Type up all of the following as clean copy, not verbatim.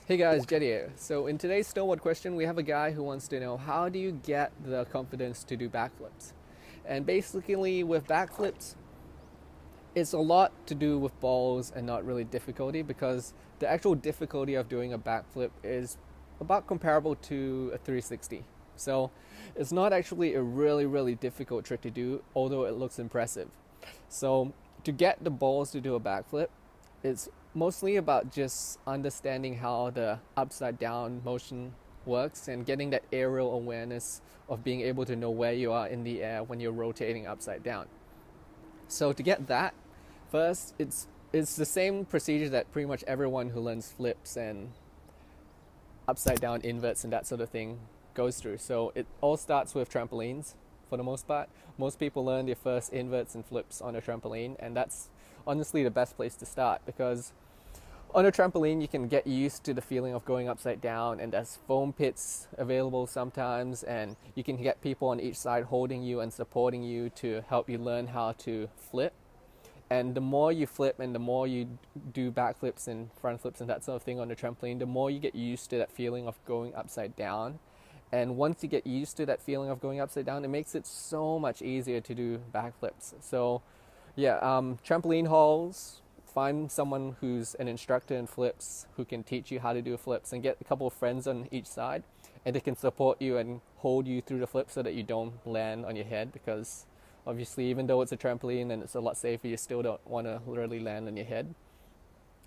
Hey guys, Jed here. So in today's snowboard question, we have a guy who wants to know how do you get the confidence to do backflips? And basically with backflips, it's a lot to do with balls and not really difficulty because the actual difficulty of doing a backflip is about comparable to a 360. So it's not actually a really difficult trick to do, although it looks impressive. So to get the balls to do a backflip, it's mostly about just understanding how the upside down motion works and getting that aerial awareness of being able to know where you are in the air when you're rotating upside down. So to get that, first it's the same procedure that pretty much everyone who learns flips and upside down inverts and that sort of thing goes through. So it all starts with trampolines for the most part. Most people learn their first inverts and flips on a trampoline, and that's honestly the best place to start because on a trampoline you can get used to the feeling of going upside down, and there's foam pits available sometimes, and you can get people on each side holding you and supporting you to help you learn how to flip. And the more you flip and the more you do backflips and front flips and that sort of thing on the trampoline, the more you get used to that feeling of going upside down. And once you get used to that feeling of going upside down, it makes it so much easier to do backflips. So yeah, trampoline halls, find someone who's an instructor in flips who can teach you how to do flips, and get a couple of friends on each side, and they can support you and hold you through the flip so that you don't land on your head, because obviously even though it's a trampoline and it's a lot safer, you still don't want to really land on your head.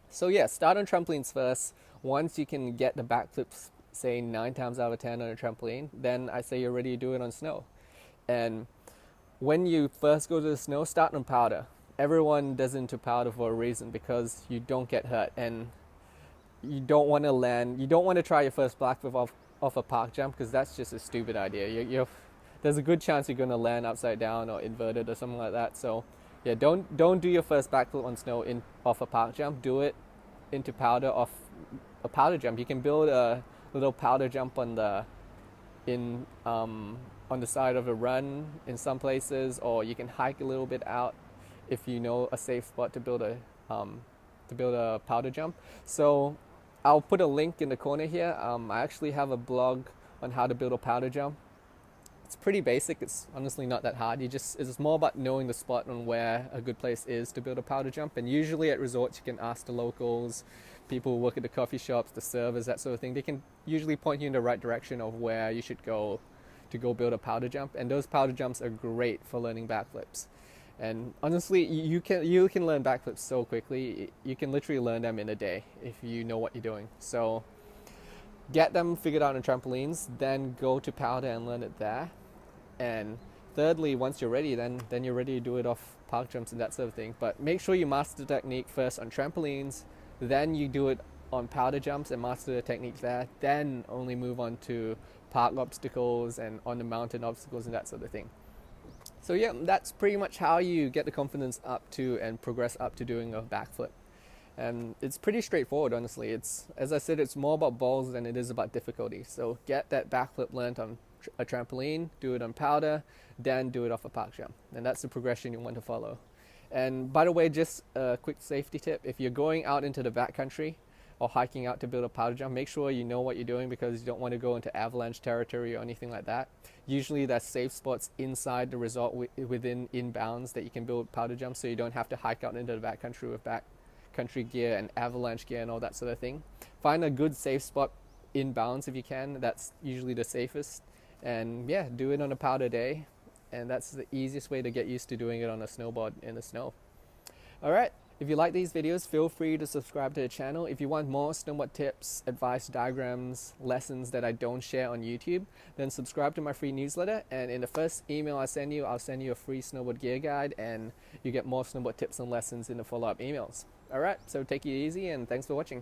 So yeah, start on trampolines first. Once you can get the backflips, say 9 times out of 10 on a trampoline, then I say you're ready to do it on snow. And when you first go to the snow, start on powder. Everyone does into powder for a reason, because you don't get hurt and you don't want to land. You don't want to try your first backflip off a park jump, because that's just a stupid idea. There's a good chance you're going to land upside down or inverted or something like that. So yeah, don't do your first backflip on snow off a park jump. Do it into powder off a powder jump. You can build a little powder jump on the side of a run in some places, or you can hike a little bit out if you know a safe spot to build a powder jump. So I'll put a link in the corner here. I actually have a blog on how to build a powder jump. It's pretty basic. It's honestly not that hard. It's more about knowing the spot and where a good place is to build a powder jump. And usually at resorts, you can ask the locals, people who work at the coffee shops, the servers, that sort of thing. They can usually point you in the right direction of where you should go to go build a powder jump. And those powder jumps are great for learning backflips. And honestly, you can learn backflips so quickly. You can literally learn them in a day if you know what you're doing. So get them figured out on trampolines, then go to powder and learn it there. And thirdly, once you're ready, then you're ready to do it off park jumps and that sort of thing. But make sure you master the technique first on trampolines, then you do it on powder jumps and master the technique there, then only move on to park obstacles and on the mountain obstacles and that sort of thing. So yeah, that's pretty much how you get the confidence up to and progress up to doing a backflip. And it's pretty straightforward, honestly. As I said, it's more about balls than it is about difficulty. So get that backflip learned on a trampoline, do it on powder, then do it off a park jump. And that's the progression you want to follow. And by the way, just a quick safety tip: if you're going out into the backcountry or hiking out to build a powder jump, make sure you know what you're doing, because you don't want to go into avalanche territory or anything like that. Usually there's safe spots inside the resort within inbounds that you can build powder jumps, so you don't have to hike out into the backcountry with backcountry gear and avalanche gear and all that sort of thing. Find a good safe spot inbounds if you can. That's usually the safest. And yeah, do it on a powder day, and that's the easiest way to get used to doing it on a snowboard in the snow. Alright, if you like these videos, feel free to subscribe to the channel. If you want more snowboard tips, advice, diagrams, lessons that I don't share on YouTube, then subscribe to my free newsletter, and in the first email I'll send you a free snowboard gear guide, and you get more snowboard tips and lessons in the follow-up emails. Alright, so take it easy, and thanks for watching.